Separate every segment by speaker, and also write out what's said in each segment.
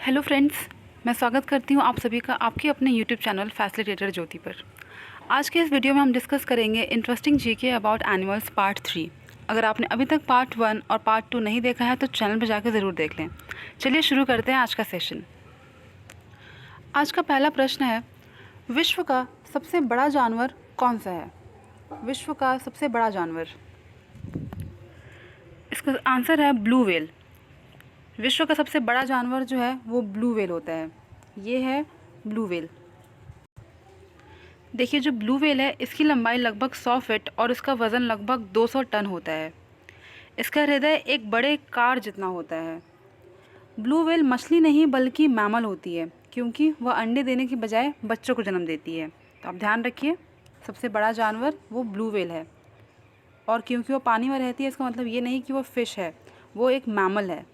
Speaker 1: Hello friends, मैं स्वागत करती हूँ आप सभी का आपके अपने यूट्यूब चैनल फैसिलिटेटर ज्योति पर। आज के इस वीडियो में हम डिस्कस करेंगे interesting GK about animals part 3। अगर आपने अभी तक पार्ट 1 और पार्ट 2 नहीं देखा है तो चैनल पर जाकर ज़रूर देख लें। चलिए शुरू करते हैं आज का सेशन। आज का पहला प्रश्न है, विश्व का सबसे बड़ा जानवर कौन सा है? विश्व का सबसे बड़ा जानवर, इसका आंसर है ब्लू व्हेल। विश्व का सबसे बड़ा जानवर जो है वो ब्लू व्हेल होता है। ये है ब्लू व्हेल। देखिए, जो ब्लू व्हेल है इसकी लंबाई लगभग 100 फीट और इसका वज़न लगभग 200 टन होता है। इसका हृदय एक बड़े कार जितना होता है। ब्लू व्हेल मछली नहीं बल्कि मैमल होती है, क्योंकि वह अंडे देने की बजाय बच्चों को जन्म देती है। तो आप ध्यान रखिए, सबसे बड़ा जानवर वो ब्लू व्हेल है। और क्योंकि वो पानी में रहती है इसका मतलब ये नहीं कि वो फ़िश है, वो एक मैमल है,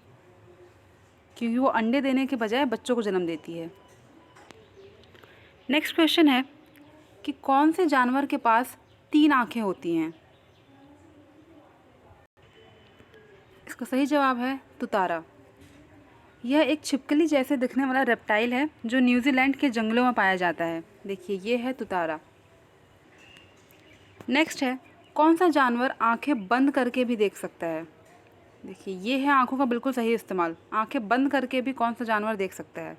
Speaker 1: क्योंकि वो अंडे देने के बजाय बच्चों को जन्म देती है। नेक्स्ट क्वेश्चन है कि कौन से जानवर के पास 3 आँखें होती हैं? इसका सही जवाब है तुतारा। यह एक छिपकली जैसे दिखने वाला रेप्टाइल है जो न्यूजीलैंड के जंगलों में पाया जाता है। देखिए, ये है तुतारा। नेक्स्ट है, कौन सा जानवर आँखें बंद करके भी देख सकता है? देखिए, ये है आँखों का बिल्कुल सही इस्तेमाल। आँखें बंद करके भी कौन सा जानवर देख सकता है?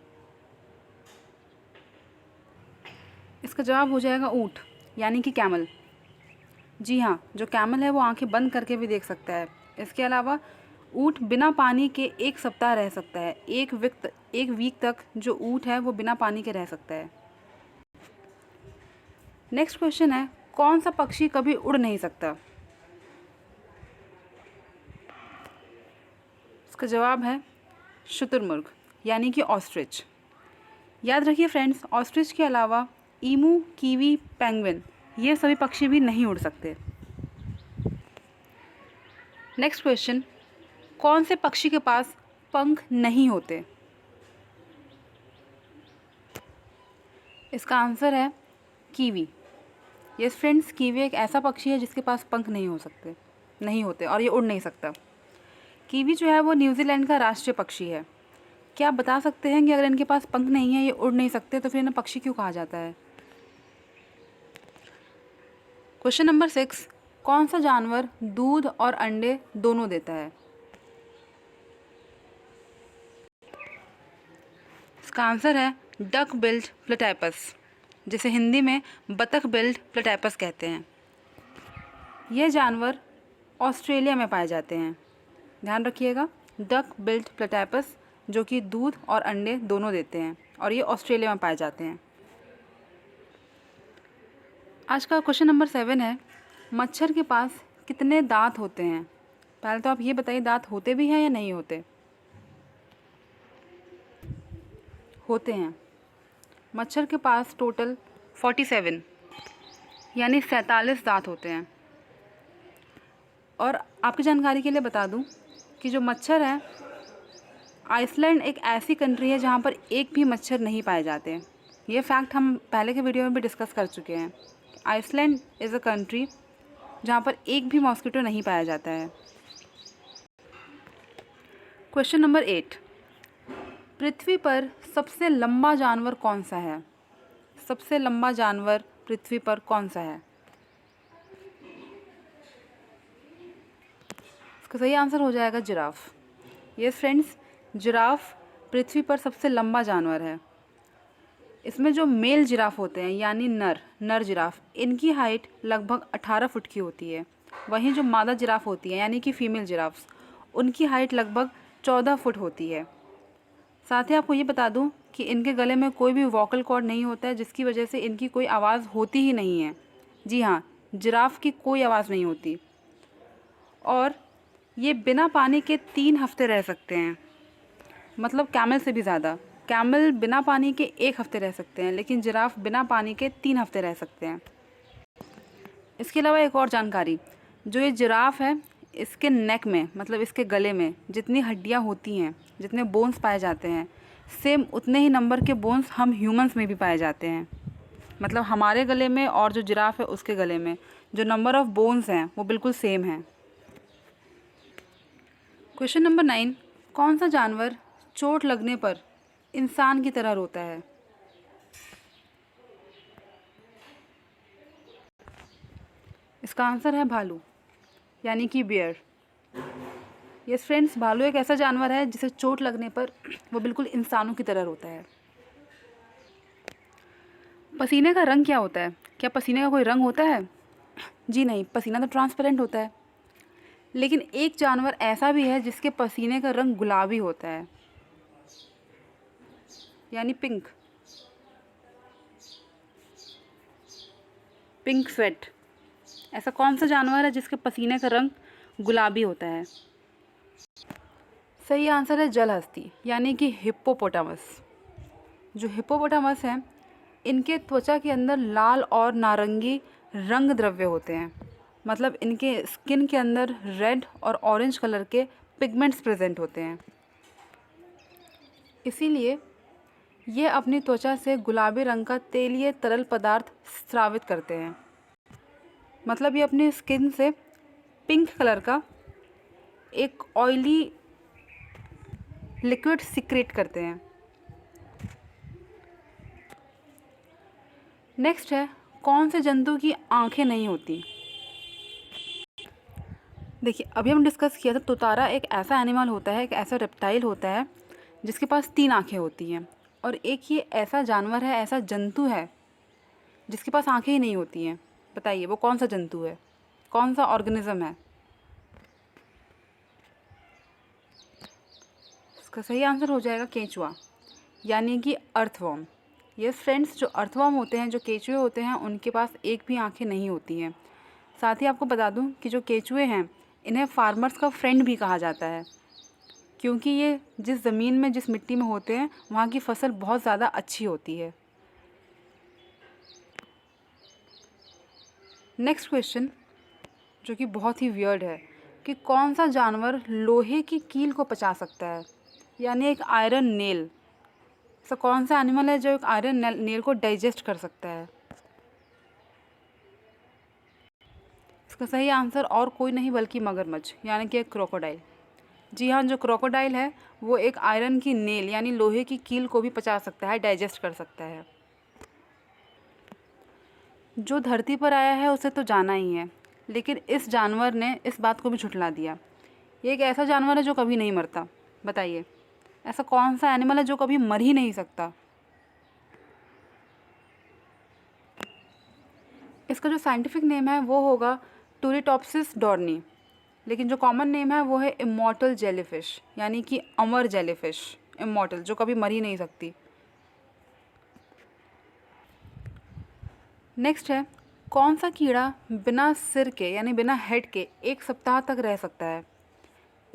Speaker 1: इसका जवाब हो जाएगा ऊँट, यानी कि कैमल। जी हाँ, जो कैमल है वो आंखें बंद करके भी देख सकता है। इसके अलावा ऊँट बिना पानी के 1 सप्ताह रह सकता है। एक वीक तक जो ऊँट है वो बिना पानी के रह सकता है। नेक्स्ट क्वेश्चन है, कौन सा पक्षी कभी उड़ नहीं सकता? इसका जवाब है शुतुरमुर्ग, यानी कि ऑस्ट्रिच। याद रखिए फ्रेंड्स, ऑस्ट्रिच के अलावा ईमू, कीवी, पेंगुइन ये सभी पक्षी भी नहीं उड़ सकते। नेक्स्ट क्वेश्चन, कौन से पक्षी के पास पंख नहीं होते? इसका आंसर है कीवी। यस फ्रेंड्स, कीवी एक ऐसा पक्षी है जिसके पास पंख नहीं होते और ये उड़ नहीं सकता। कीवी जो है वो न्यूजीलैंड का राष्ट्रीय पक्षी है। क्या आप बता सकते हैं कि अगर इनके पास पंख नहीं है, ये उड़ नहीं सकते, तो फिर इन्हें पक्षी क्यों कहा जाता है? क्वेश्चन नंबर 6, कौन सा जानवर दूध और अंडे दोनों देता है? इसका आंसर है डक बिल्ड प्लेटाइपस, जिसे हिंदी में बतख बिल्ड प्लेटाइपस कहते हैं। यह जानवर ऑस्ट्रेलिया में पाए जाते हैं। ध्यान रखिएगा, डक बिल्ड प्लेटाइपस जो कि दूध और अंडे दोनों देते हैं और ये ऑस्ट्रेलिया में पाए जाते हैं। आज का क्वेश्चन नंबर 7 है, मच्छर के पास कितने दांत होते हैं? पहले तो आप ये बताइए, दांत होते भी हैं या नहीं होते? होते हैं। मच्छर के पास टोटल 47 यानी 47 दांत होते हैं। और आपकी जानकारी के लिए बता दूं कि जो मच्छर है, आइसलैंड एक ऐसी कंट्री है जहां पर एक भी मच्छर नहीं पाए जाते। ये फैक्ट हम पहले के वीडियो में भी डिस्कस कर चुके हैं। आइसलैंड इज़ अ कंट्री जहां पर एक भी मॉस्किटो नहीं पाया जाता है। क्वेश्चन नंबर 8, पृथ्वी पर सबसे लंबा जानवर कौन सा है? सबसे लंबा जानवर पृथ्वी पर कौन सा है? इसका सही आंसर हो जाएगा जिराफ। यस फ्रेंड्स, जिराफ पृथ्वी पर सबसे लंबा जानवर है। इसमें जो मेल जिराफ होते हैं यानी नर जिराफ, इनकी हाइट लगभग 18 फुट की होती है। वहीं जो मादा जिराफ होती है यानी कि फीमेल जिराफ्स, उनकी हाइट लगभग 14 फुट होती है। साथ ही आपको ये बता दूं कि इनके गले में कोई भी वोकल कॉर्ड नहीं होता है, जिसकी वजह से इनकी कोई आवाज़ होती ही नहीं है। जी हाँ, जिराफ की कोई आवाज़ नहीं होती। और ये बिना पानी के 3 हफ्ते रह सकते हैं, मतलब कैमल से भी ज़्यादा। कैमल बिना पानी के 1 हफ्ते रह सकते हैं, लेकिन जिराफ बिना पानी के 3 हफ्ते रह सकते हैं। इसके अलावा एक और जानकारी, जो ये जिराफ है, इसके नेक में मतलब इसके गले में जितनी हड्डियाँ होती हैं, जितने बोन्स पाए जाते हैं, सेम उतने ही नंबर के बोन्स हम ह्यूमंस में भी पाए जाते हैं। मतलब हमारे गले में और जो जिराफ है उसके गले में जो नंबर ऑफ़ बोन्स हैं वो बिल्कुल सेम हैं। क्वेश्चन नंबर 9, कौन सा जानवर चोट लगने पर इंसान की तरह रोता है? इसका आंसर है भालू, यानी कि बियर। यस फ्रेंड्स, भालू एक ऐसा जानवर है जिसे चोट लगने पर वो बिल्कुल इंसानों की तरह रोता है। पसीने का रंग क्या होता है? क्या पसीने का कोई रंग होता है? जी नहीं, पसीना तो ट्रांसपेरेंट होता है। लेकिन एक जानवर ऐसा भी है जिसके पसीने का रंग गुलाबी होता है, यानी पिंक स्वेट। ऐसा कौन सा जानवर है जिसके पसीने का रंग गुलाबी होता है? सही आंसर है जलहस्ती, यानी कि हिप्पोपोटामस। जो हिप्पोपोटामस हैं, इनके त्वचा के अंदर लाल और नारंगी रंग द्रव्य होते हैं। मतलब इनके स्किन के अंदर रेड और ऑरेंज कलर के पिगमेंट्स प्रेजेंट होते हैं। इसीलिए ये अपनी त्वचा से गुलाबी रंग का तेलीय तरल पदार्थ स्रावित करते हैं। मतलब ये अपनी स्किन से पिंक कलर का एक ऑयली लिक्विड सिक्रेट करते हैं। नेक्स्ट है, कौन से जंतु की आंखें नहीं होती? देखिए, अभी हम डिस्कस किया था, तोतारा एक ऐसा एनिमल होता है, एक ऐसा रेप्टाइल होता है जिसके पास 3 आंखें होती हैं। और एक ये ऐसा जानवर है, ऐसा जंतु है जिसके पास आंखें ही नहीं होती हैं। बताइए वो कौन सा जंतु है, कौन सा ऑर्गेनिज्म है? इसका सही आंसर हो जाएगा केंचुआ, यानी कि अर्थवर्म। ये फ्रेंड्स, जो अर्थवर्म होते हैं, जो केंचुए होते हैं, उनके पास एक भी आंखें नहीं होती हैं। साथ ही आपको बता दूं कि जो केंचुए हैं, इन्हें फार्मर्स का फ्रेंड भी कहा जाता है, क्योंकि ये जिस ज़मीन में, जिस मिट्टी में होते हैं, वहाँ की फसल बहुत ज़्यादा अच्छी होती है। नेक्स्ट क्वेश्चन, जो कि बहुत ही वियर्ड है, कि कौन सा जानवर लोहे की कील को पचा सकता है, यानी एक आयरन नेल। ऐसा कौन सा एनिमल है जो एक आयरन नेल को डाइजेस्ट कर सकता है? इसका सही आंसर और कोई नहीं बल्कि मगरमच्छ, यानी कि एक क्रोकोडाइल। जी हाँ, जो क्रोकोडाइल है वो एक आयरन की नेल यानी लोहे की कील को भी पचा सकता है, डाइजेस्ट कर सकता है। जो धरती पर आया है उसे तो जाना ही है, लेकिन इस जानवर ने इस बात को भी झुठला दिया। ये एक ऐसा जानवर है जो कभी नहीं मरता। बताइए ऐसा कौन सा एनिमल है जो कभी मर ही नहीं सकता? इसका जो साइंटिफिक नेम है वो होगा टूरिटॉप्सिस डॉर्नी, लेकिन जो कॉमन नेम है वो है इमॉर्टल जेलीफिश, यानी कि अमर जेलीफिश। इमॉर्टल, जो कभी मर ही नहीं सकती। नेक्स्ट है, कौन सा कीड़ा बिना सिर के यानी बिना हेड के 1 सप्ताह तक रह सकता है?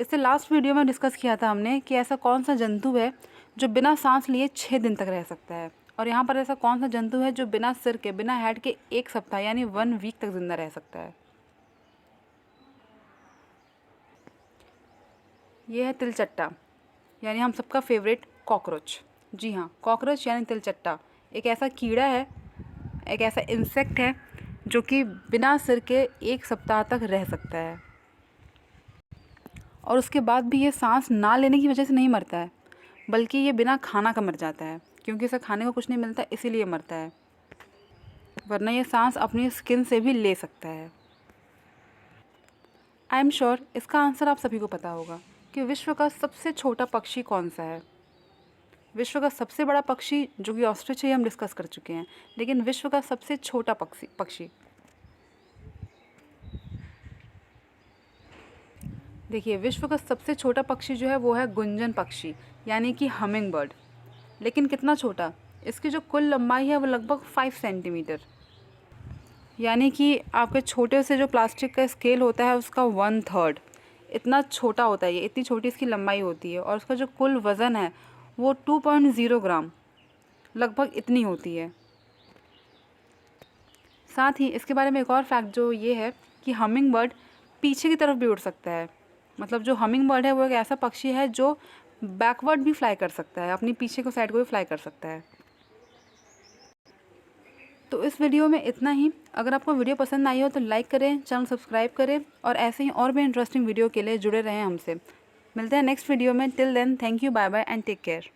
Speaker 1: इससे लास्ट वीडियो में डिस्कस किया था हमने कि ऐसा कौन सा जंतु है जो बिना सांस लिए 6 दिन तक रह सकता है। और यहाँ पर ऐसा कौन सा जंतु है जो बिना सिर के, बिना हेड के 1 सप्ताह यानी 1 वीक तक जिंदा रह सकता है? ये है तिलचट्टा, यानी हम सबका फेवरेट कॉकरोच। जी हाँ, कॉकरोच यानी तिलचट्टा एक ऐसा कीड़ा है, एक ऐसा इंसेक्ट है जो कि बिना सिर के 1 सप्ताह तक रह सकता है। और उसके बाद भी ये सांस ना लेने की वजह से नहीं मरता है, बल्कि ये बिना खाना का मर जाता है, क्योंकि इसे खाने को कुछ नहीं मिलता इसीलिए मरता है, वरना ये सांस अपनी स्किन से भी ले सकता है। आई एम श्योर इसका आंसर आप सभी को पता होगा कि विश्व का सबसे छोटा पक्षी कौन सा है। विश्व का सबसे बड़ा पक्षी जो कि ऑस्ट्रिच है हम डिस्कस कर चुके हैं, लेकिन विश्व का सबसे छोटा पक्षी देखिए, विश्व का सबसे छोटा पक्षी जो है वो है गुंजन पक्षी, यानी कि हमिंग बर्ड। लेकिन कितना छोटा? इसकी जो कुल लंबाई है वो लगभग 5 सेंटीमीटर, यानी कि आपके छोटे से जो प्लास्टिक का स्केल होता है उसका 1/3 इतना छोटा होता है ये, इतनी छोटी इसकी लंबाई होती है। और उसका जो कुल वज़न है वो 2.0 ग्राम लगभग इतनी होती है। साथ ही इसके बारे में एक और फैक्ट जो ये है कि हमिंग बर्ड पीछे की तरफ भी उड़ सकता है। मतलब जो हमिंग बर्ड है वो एक ऐसा पक्षी है जो बैकवर्ड भी फ्लाई कर सकता है, अपनी पीछे को साइड को भी फ्लाई कर सकता है। तो इस वीडियो में इतना ही। अगर आपको वीडियो पसंद आई हो तो लाइक करें, चैनल सब्सक्राइब करें और ऐसे ही और भी इंटरेस्टिंग वीडियो के लिए जुड़े रहें हमसे। मिलते हैं नेक्स्ट वीडियो में। Till then, thank you, bye bye and take care.